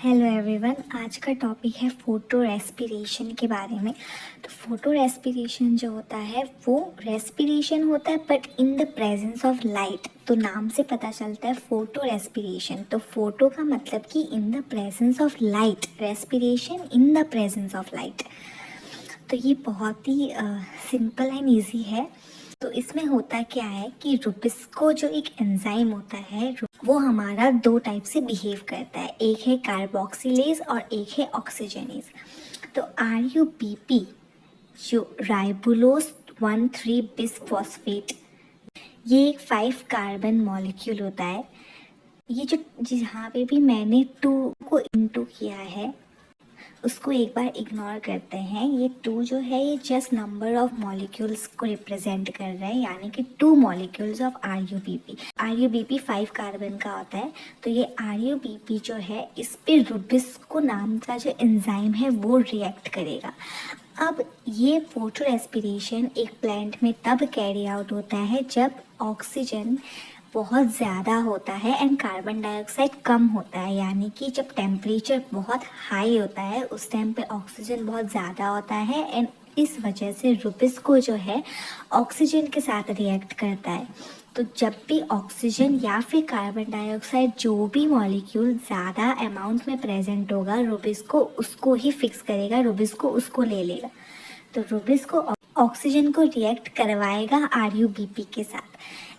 Hello everyone. आज का topic है फोटो रेस्पिरेशन के बारे में। तो फोटो रेस्पिरेशन जो होता है वो रेस्पिरेशन होता है but in the presence of light. तो नाम से पता चलता है फोटो रेस्पिरेशन। तो फोटो का मतलब कि in the presence of light, respiration in the presence of light. तो ये बहुत ही सिंपल एंड ईजी है। तो इसमें होता क्या है कि रुबिस्को जो एक एंजाइम होता है वो हमारा दो टाइप से बिहेव करता है। एक है कार्बोक्सिलेज और एक है ऑक्सीजनेज। तो RUBP जो राइबुलोस 1,3 बिसफॉस्फेट, ये एक 5 कार्बन मॉलिक्यूल होता है। ये जो जहाँ पे भी मैंने 2 को इनटू किया है उसको एक बार इग्नोर करते हैं। ये 2 जो है ये जस्ट नंबर ऑफ मॉलिक्यूल्स को रिप्रेजेंट कर रहा है, यानी कि 2 मॉलिक्यूल्स ऑफ RUBP 5 कार्बन का होता है। तो ये RUBP जो है इस पे रुबिस्को नाम का जो एंजाइम है वो रिएक्ट करेगा। अब ये फोटो रेस्पिरेशन एक प्लांट में तब कैरी आउट होता है जब ऑक्सीजन बहुत ज़्यादा होता है एंड कार्बन डाइऑक्साइड कम होता है, यानी कि जब टेम्परेचर बहुत हाई होता है उस टाइम पे ऑक्सीजन बहुत ज़्यादा होता है एंड इस वजह से रुबिस्को जो है ऑक्सीजन के साथ रिएक्ट करता है। तो जब भी ऑक्सीजन या फिर कार्बन डाइऑक्साइड जो भी मॉलिक्यूल ज़्यादा अमाउंट में प्रेजेंट होगा रुबिस्को उसको ही फिक्स करेगा, रुबिस्को उसको ले लेगा। तो रुबिस्को ऑक्सीजन को रिएक्ट करवाएगा RUBP के साथ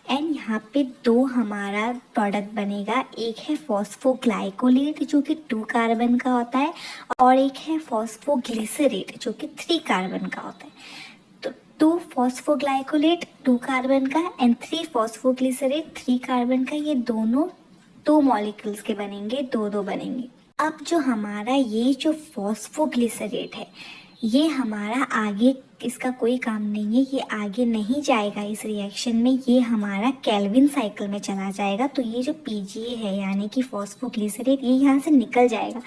एंड यहाँ पे 2 हमारा प्रोडक्ट बनेगा। एक है फॉस्फोग्लाइकोलेट जो कि 2 कार्बन का होता है और एक है फॉस्फोग्लिसरेट जो कि 3 कार्बन का होता है। तो 2 फॉस्फोग्लाइकोलेट 2 कार्बन का एंड 3 फॉस्फोग्लिसरेट 3 कार्बन का, ये दोनों 2 मॉलिक्यूल्स के बनेंगे, 2-2 बनेंगे। अब जो हमारा ये जो फॉस्फोग्लिसरेट है ये हमारा आगे इसका कोई काम नहीं है, ये आगे नहीं जाएगा इस रिएक्शन में, ये हमारा केल्विन साइकिल में चला जाएगा। तो ये जो PGA है यानी कि फॉस्फोग्लिसरेट ये यहाँ से निकल जाएगा।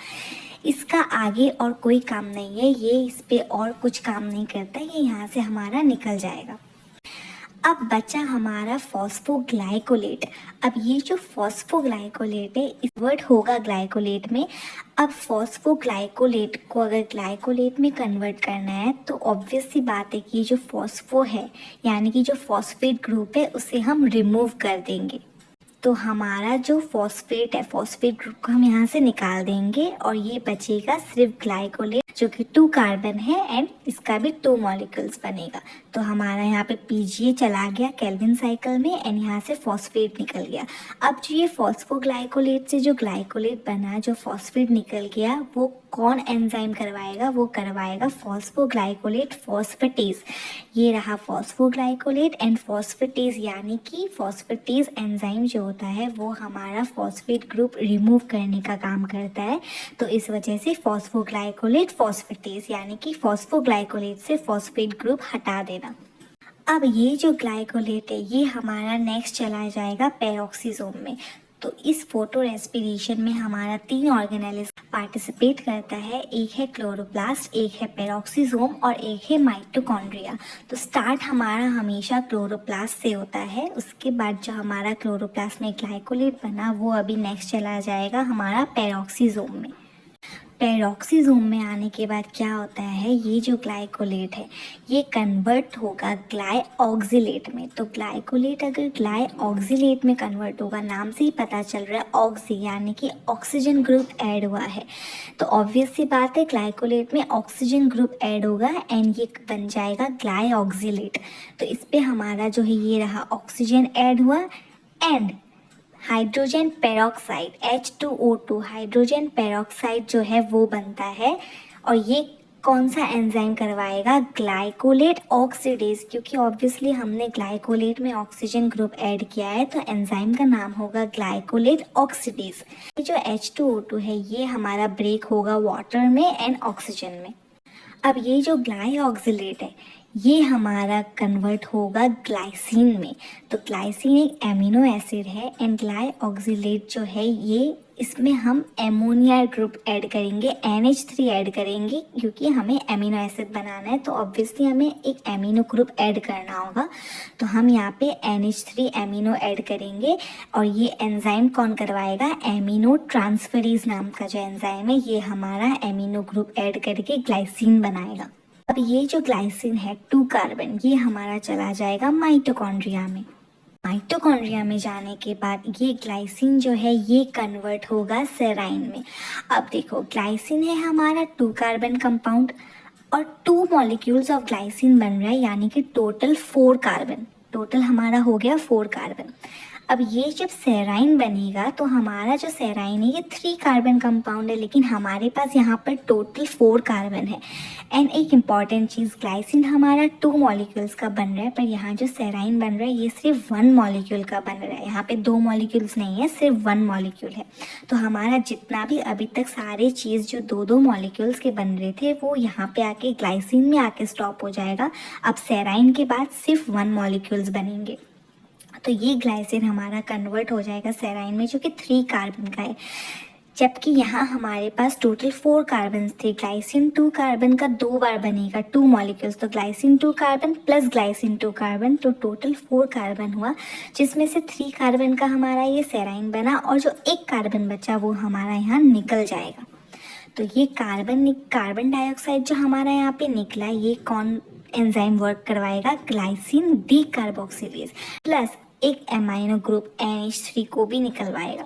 इसका आगे और कोई काम नहीं है, ये इस पे और कुछ काम नहीं करता, ये यहाँ से हमारा निकल जाएगा। अब बचा हमारा फॉस्फोग्लाइकोलेट। अब ये जो फॉस्फोग्लाइकोलेट है कन्वर्ट होगा ग्लाइकोलेट में। अब फॉस्फोग्लाइकोलेट को अगर ग्लाइकोलेट में कन्वर्ट करना है तो ऑब्वियस सी बात है कि ये जो फॉस्फो है यानी कि जो फॉस्फेट ग्रुप है उसे हम रिमूव कर देंगे। तो हमारा जो फॉस्फेट है फॉस्फेट ग्रुप को हम यहाँ से निकाल देंगे और ये बचेगा सिर्फ ग्लाइकोलेट जो कि 2 कार्बन है एंड इसका भी 2 मॉलिक्यूल्स बनेगा। तो हमारा यहाँ पे PGA चला गया केल्विन साइकिल में एंड यहाँ से फॉस्फेट निकल गया। अब जो ये फॉस्फोग्लाइकोलेट से जो ग्लाइकोलेट बना, जो फॉस्फेट निकल गया, वो कौन एंजाइम करवाएगा? वो करवाएगा फॉस्फोग्लाइकोलेट फॉस्फेटेज। ये रहा फॉस्फोग्लाइकोलेट एंड फॉस्फेटेज, यानी कि फॉस्फेटेज एंजाइम जो होता है वो हमारा फॉस्फेट ग्रुप रिमूव करने का काम करता है। तो इस वजह से फॉस्फोग्लाइकोलेट फॉस्फेटेज यानी कि फॉस्फोग्लाइकोलेट से फॉस्फेट ग्रुप हटा देना। अब ये जो ग्लाइकोलेट है ये हमारा नेक्स्ट चला जाएगा पेरोक्सीसोम में। तो इस फोटो रेस्पिरेशन में हमारा 3 ऑर्गेनेलिज पार्टिसिपेट करता है। एक है क्लोरोप्लास्ट, एक है पेरोक्सीसोम और एक है माइटोकॉन्ड्रिया। तो स्टार्ट हमारा हमेशा क्लोरोप्लास्ट से होता है। उसके बाद जो हमारा क्लोरोप्लास्ट में ग्लाइकोलेट बना वो अभी नेक्स्ट चला जाएगा हमारा पेरोक्सीसोम में। पेरोक्सीसोम में आने के बाद क्या होता है, ये जो ग्लाइकोलेट है ये कन्वर्ट होगा ग्लाइऑक्सिलेट में। तो ग्लाइकोलेट अगर ग्लाइऑक्सिलेट में कन्वर्ट होगा, नाम से ही पता चल रहा है ऑक्सी यानी कि ऑक्सीजन ग्रुप ऐड हुआ है। तो ऑब्वियस सी बात है ग्लाइकोलेट में ऑक्सीजन ग्रुप ऐड होगा एंड ये बन जाएगा ग्लाइऑक्सिलेट। तो इस पर हमारा जो है ये रहा ऑक्सीजन ऐड हुआ and hydrogen peroxide H2O2 hydrogen peroxide जो है वो बनता है। और ये कौन सा एंजाइम करवाएगा? ग्लाइकोलेट ऑक्सीडेज, क्योंकि ऑब्वियसली हमने ग्लाइकोलेट में ऑक्सीजन ग्रुप ऐड किया है तो एंजाइम का नाम होगा ग्लाइकोलेट ऑक्सीडेज। ये जो H2O2 है ये हमारा ब्रेक होगा वाटर में एंड ऑक्सीजन में। अब ये जो ग्लाइऑक्सिलेट है ये हमारा कन्वर्ट होगा ग्लाइसिन में। तो ग्लाइसिन एक एमिनो एसिड है एंड ग्लाइऑक्सिलेट जो है ये इसमें हम एमोनिया ग्रुप ऐड करेंगे, NH3 ऐड करेंगे, क्योंकि हमें एमिनो एसिड बनाना है तो ऑब्वियसली हमें एक एमिनो ग्रुप ऐड करना होगा। तो हम यहाँ पे NH3 एमिनो ऐड करेंगे और ये एंजाइम कौन करवाएगा, एमिनो ट्रांसफरेज नाम का जो एंजाइम है ये हमारा एमिनो ग्रुप ऐड करके ग्लाइसिन बनाएगा। अब ये जो ग्लाइसिन है 2 कार्बन, ये हमारा चला जाएगा माइटोकॉन्ड्रिया में। माइटोकॉन्ड्रिया में जाने के बाद ये ग्लाइसिन जो है ये कन्वर्ट होगा सेराइन में। अब देखो ग्लाइसिन है हमारा 2 कार्बन कंपाउंड और 2 मॉलिक्यूल्स ऑफ ग्लाइसिन बन रहा है, यानी कि टोटल 4 कार्बन, टोटल हमारा हो गया 4 कार्बन। अब ये जब सेराइन बनेगा तो हमारा जो सेराइन है ये 3 कार्बन कंपाउंड है, लेकिन हमारे पास यहाँ पर टोटल 4 कार्बन है। एंड एक इम्पॉर्टेंट चीज़, ग्लाइसिन हमारा 2 मॉलिक्यूल्स का बन रहा है, पर यहाँ जो सेराइन बन रहा है ये सिर्फ 1 मॉलिक्यूल का बन रहा है। यहाँ पे 2 मॉलिक्यूल्स नहीं है, सिर्फ 1 मॉलिक्यूल है। तो हमारा जितना भी अभी तक सारे चीज़ जो 2-2 मॉलिक्यूल्स के बन रहे थे वो यहाँ पे आके ग्लाइसिन में आके स्टॉप हो जाएगा। अब सेराइन के बाद सिर्फ 1 मॉलिक्यूल्स बनेंगे। तो ये ग्लाइसिन हमारा कन्वर्ट हो जाएगा सेराइन में, जो कि 3 कार्बन का है, जबकि यहाँ हमारे पास टोटल 4 कार्बन थे। ग्लाइसिन 2 कार्बन का 2 बार बनेगा, 2 मॉलिक्यूल्स, तो glycine 2 carbon plus glycine 2 carbon, तो टोटल 4 कार्बन हुआ, जिसमें से 3 कार्बन का हमारा ये सेराइन बना और जो 1 कार्बन बचा वो हमारा यहाँ निकल जाएगा। तो ये कार्बन डाइऑक्साइड जो हमारा यहाँ पे निकला, ये कौन एंजाइम वर्क करवाएगा, ग्लाइसिन डी कार्बोक्सिलेज, प्लस एक एमाइनो ग्रुप NH3 को भी निकलवाएगा।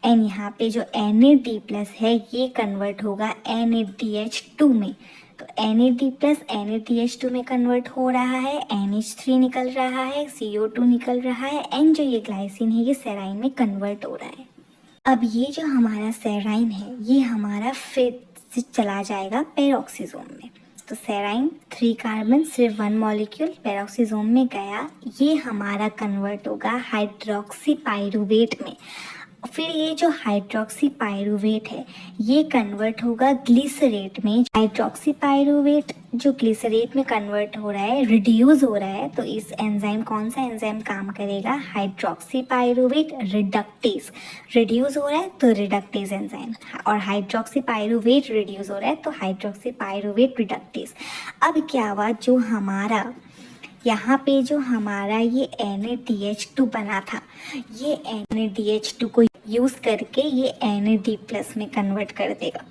एंड यहाँ पे जो NAD प्लस है ये कन्वर्ट होगा NADH2 में, तो NAD प्लस NADH2 में कन्वर्ट हो रहा है, NH3 निकल रहा है, CO2 निकल रहा है, एंड जो ये ग्लाइसिन है ये सेराइन में कन्वर्ट हो रहा है। अब ये जो हमारा सेराइन है ये हमारा फिर से चला जाएगा पेरोक्सीसोम में। तो सेराइन 3 कार्बन सिर्फ 1 मॉलिक्यूल पेरोक्सीसोम में गया, ये हमारा कन्वर्ट होगा हाइड्रोक्सी पाइरूवेट में। फिर ये जो हाइड्रोक्सी पाइरूवेट है ये कन्वर्ट होगा ग्लिसरेट में। हाइड्रोक्सी पाइरूवेट जो ग्लिसरेट में कन्वर्ट हो रहा है, रिड्यूस हो रहा है, तो इस एंजाइम, कौन सा एंजाइम काम करेगा, हाइड्रोक्सी पाइरूवेट रिडक्टेज। रिड्यूस हो रहा है तो रिडक्टेज एंजाइम, और हाइड्रोक्सी पाइरूवेट रिड्यूस हो रहा है तो हाइड्रोक्सी पाइरूवेट रिडक्टेज। अब क्या हुआ, जो हमारा यहाँ पे जो हमारा ये NADH2 बना था, ये NADH2 को यूज़ करके ये NAD प्लस में कन्वर्ट कर देगा।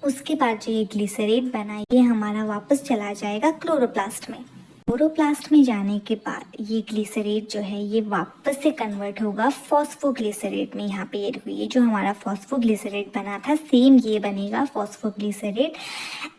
उसके बाद जो ये ग्लिसरेट बना ये हमारा वापस चला जाएगा क्लोरोप्लास्ट में। क्लोरोप्लास्ट में जाने के बाद ये ग्लिसरेट जो है ये वापस से कन्वर्ट होगा फॉस्फोग्लिसरेट में। यहाँ पे ये देखो, ये जो हमारा फॉस्फोग्लिसरेट बना था सेम ये बनेगा फॉस्फोग्लिसरेट।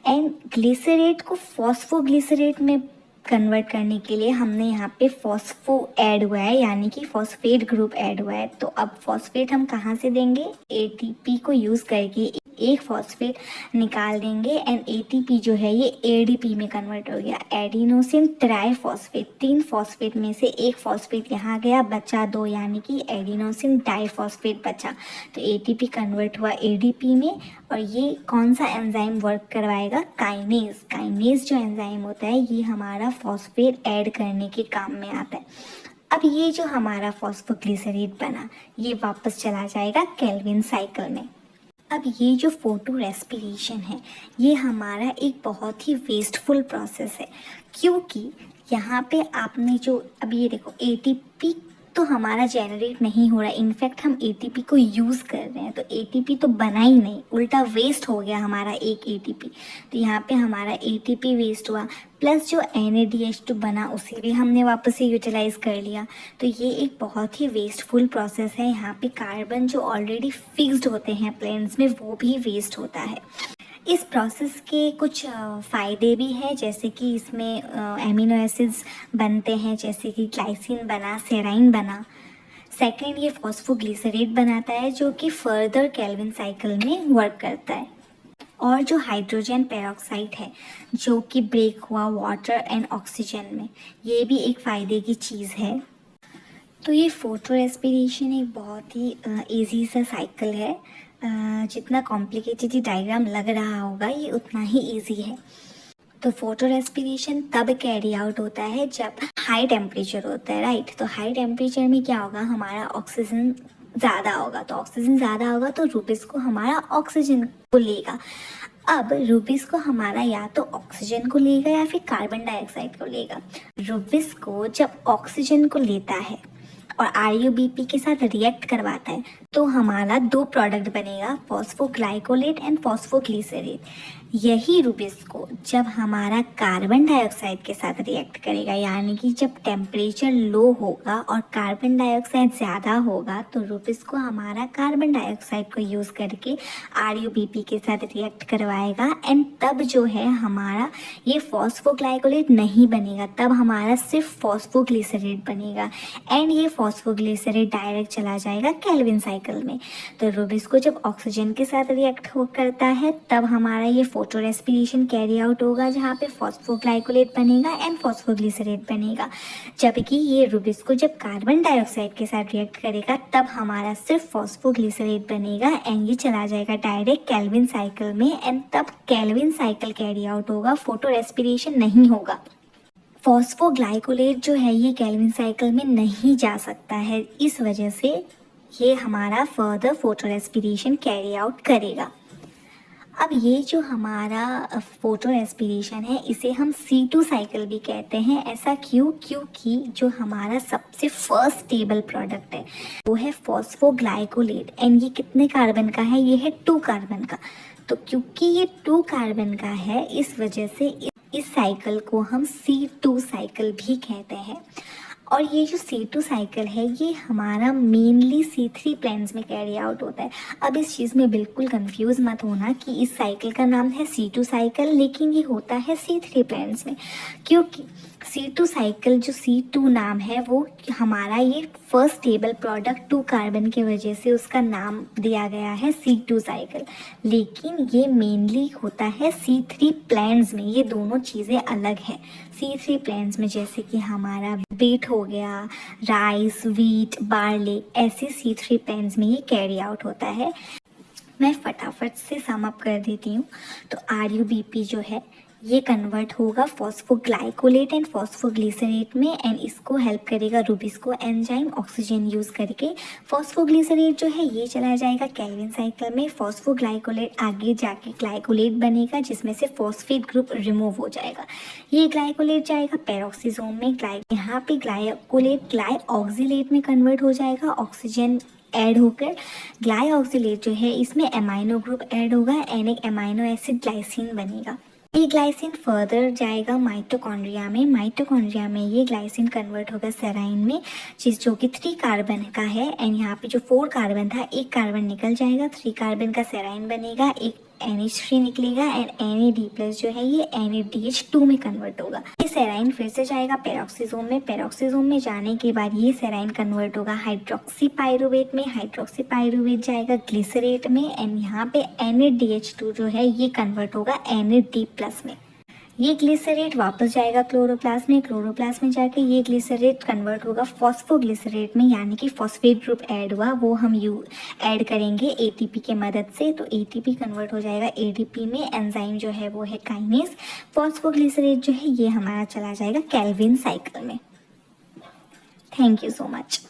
एंड ग्लिसरेट को फॉस्फोग्लिसरेट में कन्वर्ट करने के लिए हमने यहाँ पे फॉस्फो ऐड हुआ है, यानी कि फॉस्फेट ग्रुप ऐड हुआ है। तो अब फॉस्फेट हम कहाँ से देंगे, ATP को यूज़ करके एक फॉस्फेट निकाल देंगे, एंड ATP जो है ये ADP में कन्वर्ट हो गया, एडिनोसिन ट्राइफॉस्फेट। 3 फॉस्फेट में से एक फॉस्फेट यहाँ गया, बचा 2, यानी कि एडिनोसिन डाइफॉस्फेट बचा। तो ATP कन्वर्ट हुआ ADP में, और ये कौन सा एंजाइम वर्क करवाएगा, काइनेज। काइनेज जो एंजाइम होता है ये हमारा फॉस्फेट ऐड करने के काम में आता है। अब ये जो हमारा फॉस्फोग्लिसरेट बना ये वापस चला जाएगा केल्विन साइकिल में। अब ये जो फोटो रेस्पिरेशन है ये हमारा एक बहुत ही वेस्टफुल प्रोसेस है, क्योंकि यहाँ पे आपने जो अभी ये देखो ATP तो हमारा जनरेट नहीं हो रहा है, इनफैक्ट हम ATP को यूज़ कर रहे हैं, तो ATP तो बना ही नहीं, उल्टा वेस्ट हो गया हमारा एक ATP। तो यहाँ पे हमारा ATP वेस्ट हुआ, प्लस जो NADH2 बना उसे भी हमने वापस से यूटिलाइज कर लिया। तो ये एक बहुत ही वेस्टफुल प्रोसेस है। यहाँ पे कार्बन जो ऑलरेडी फिक्स्ड होते हैं प्लेन्स में वो भी वेस्ट होता है। इस प्रोसेस के कुछ फ़ायदे भी हैं, जैसे कि इसमें एमिनो एसिड्स बनते हैं, जैसे कि ग्लाइसिन बना, सेराइन बना। सेकंड, ये फॉस्फोग्लिसरेट बनाता है जो कि फर्दर केल्विन साइकिल में वर्क करता है। और जो हाइड्रोजन पेरोक्साइड है जो कि ब्रेक हुआ वाटर एंड ऑक्सीजन में, ये भी एक फ़ायदे की चीज़ है। तो ये फोटो रेस्पिरेशन एक बहुत ही इजी सा साइकिल है। जितना कॉम्प्लिकेटेड डायग्राम लग रहा होगा ये उतना ही इजी है। तो फोटो रेस्पिरेशन तब कैरी आउट होता है जब हाई टेम्परेचर होता है, राइट। तो हाई टेम्परेचर में क्या होगा, हमारा ऑक्सीजन ज़्यादा होगा, तो ऑक्सीजन ज़्यादा होगा तो रूबिस को हमारा ऑक्सीजन को लेगा। अब रूबिस को हमारा या तो ऑक्सीजन को लेगा या फिर कार्बन डाइऑक्साइड को लेगा। रूबिस को जब ऑक्सीजन को लेता है और RUBP के साथ रिएक्ट करवाता है तो हमारा दो प्रोडक्ट बनेगा, फॉस्फोग्लाइकोलेट एंड फॉस्फोग्लिसरेट। यही रूबिस को जब हमारा कार्बन डाइऑक्साइड के साथ रिएक्ट करेगा, यानी कि जब टेम्परेचर लो होगा और कार्बन डाइऑक्साइड ज़्यादा होगा, तो रूबिस को हमारा कार्बन डाइऑक्साइड को यूज़ करके RUBP के साथ रिएक्ट करवाएगा एंड तब जो है हमारा ये फॉस्फोग्लाइकोलेट नहीं बनेगा, तब हमारा सिर्फ फॉस्फोग्लिसरेट बनेगा एंड ये फॉस्फोग्लिसरेट डायरेक्ट चला जाएगा केल्विन साइकिल में। तो रूबिस को जब ऑक्सीजन के साथ रिएक्ट करता है तब हमारा ये फोटो रेस्पिरेशन कैरी आउट होगा, जहाँ पे फॉस्फोग्लाइकोलेट बनेगा एंड फॉस्फोग्लिसरेट बनेगा। जबकि ये रूबिस को जब कार्बन डाइऑक्साइड के साथ रिएक्ट करेगा तब हमारा सिर्फ फॉस्फोग्लिसरेट बनेगा एंड ये चला जाएगा डायरेक्ट केल्विन साइकिल में एंड तब केल्विन साइकिल कैरी आउट होगा, फोटो रेस्पिरेशन नहीं होगा। फॉस्फोग्लाइकोलेट जो है ये केल्विन साइकिल में नहीं जा सकता है, इस वजह से ये हमारा further photo respiration carry out करेगा। अब ये जो हमारा फोटो रेस्पिरेशन है इसे हम C2 साइकिल भी कहते हैं। ऐसा क्यों? क्योंकि जो हमारा सबसे फर्स्ट स्टेबल प्रोडक्ट है वो है फॉस्फोग्लाइकोलेट एंड ये कितने कार्बन का है? ये है 2 कार्बन का। तो क्योंकि ये 2 कार्बन का है इस वजह से इस साइकिल को हम C2 साइकिल भी कहते हैं। और ये जो C2 साइकिल है ये हमारा मेनली C3 प्लेन्स में कैरी आउट होता है। अब इस चीज़ में बिल्कुल कंफ्यूज मत होना कि इस साइकिल का नाम है C2 साइकिल लेकिन ये होता है C3 प्लेन्स में, क्योंकि C2 साइकिल जो C2 नाम है वो हमारा ये फर्स्ट स्टेबल प्रोडक्ट 2 कार्बन की वजह से उसका नाम दिया गया है C2 साइकिल, लेकिन ये मेनली होता है C3 प्लेन्स में। ये दोनों चीज़ें अलग हैं। C3 प्लेन्स में जैसे कि हमारा व्हीट हो गया, राइस, व्हीट, बार्ले, ऐसे C3 प्लेन्स में ये कैरी आउट होता है। मैं फटाफट से सम अप कर देती हूँ। तो RUBP जो है ये कन्वर्ट होगा फॉस्फोग्लाइकोलेट एंड फॉस्फोग्लिसरेट में एंड इसको हेल्प करेगा रूबिस्को एंजाइम ऑक्सीजन यूज़ करके। फॉस्फोग्लिसरेट जो है ये चला जाएगा केल्विन साइकिल में। फॉस्फोग्लाइकोलेट आगे जाके ग्लाइकोलेट बनेगा जिसमें से फॉस्फेट ग्रुप रिमूव हो जाएगा। ये ग्लाइकोलेट जाएगा पेरोक्सीसोम में। यहाँ पे ग्लाइकोलेट ग्लाइऑक्सिलेट में कन्वर्ट हो जाएगा, ऑक्सीजन ऐड होकर। ग्लाइऑक्सिलेट जो है इसमें एमाइनो ग्रुप ऐड होगा एंड एक एमाइनो एसिड ग्लाइसिन बनेगा। ये ग्लाइसिन फर्दर जाएगा माइटोकॉन्ड्रिया में। माइटोकॉन्ड्रिया में ये ग्लाइसिन कन्वर्ट होगा सेराइन में, जो कि 3 कार्बन का है एंड यहाँ पे जो 4 कार्बन था 1 कार्बन निकल जाएगा, 3 कार्बन का सेराइन बनेगा, एक NH3 निकलेगा एंड NAD+ जो है ये NADH2 में कन्वर्ट होगा। ये सेराइन फिर से जाएगा पेरोक्सीसोम में। पेरोक्सीसोम में जाने के बाद ये सेराइन कन्वर्ट होगा हाइड्रोक्सी पाइरुवेट में। हाइड्रोक्सी पाइरुवेट जाएगा ग्लिसरेट में एंड यहाँ पे NADH2 जो है ये कन्वर्ट होगा NAD+ में। ये ग्लिसरेट वापस जाएगा क्लोरोप्लास्ट में। क्लोरोप्लास्ट में जाके ये ग्लिसरेट कन्वर्ट होगा फॉस्फोग्लिसरेट में, यानी कि फॉस्फेट ग्रुप ऐड हुआ, वो हम ऐड करेंगे ATP के मदद से। तो ATP कन्वर्ट हो जाएगा ADP में। एंजाइम जो है वो है काइनेस। फॉस्फोग्लिसरेट जो है ये हमारा चला जाएगा केल्विन साइकिल में। Thank you so much.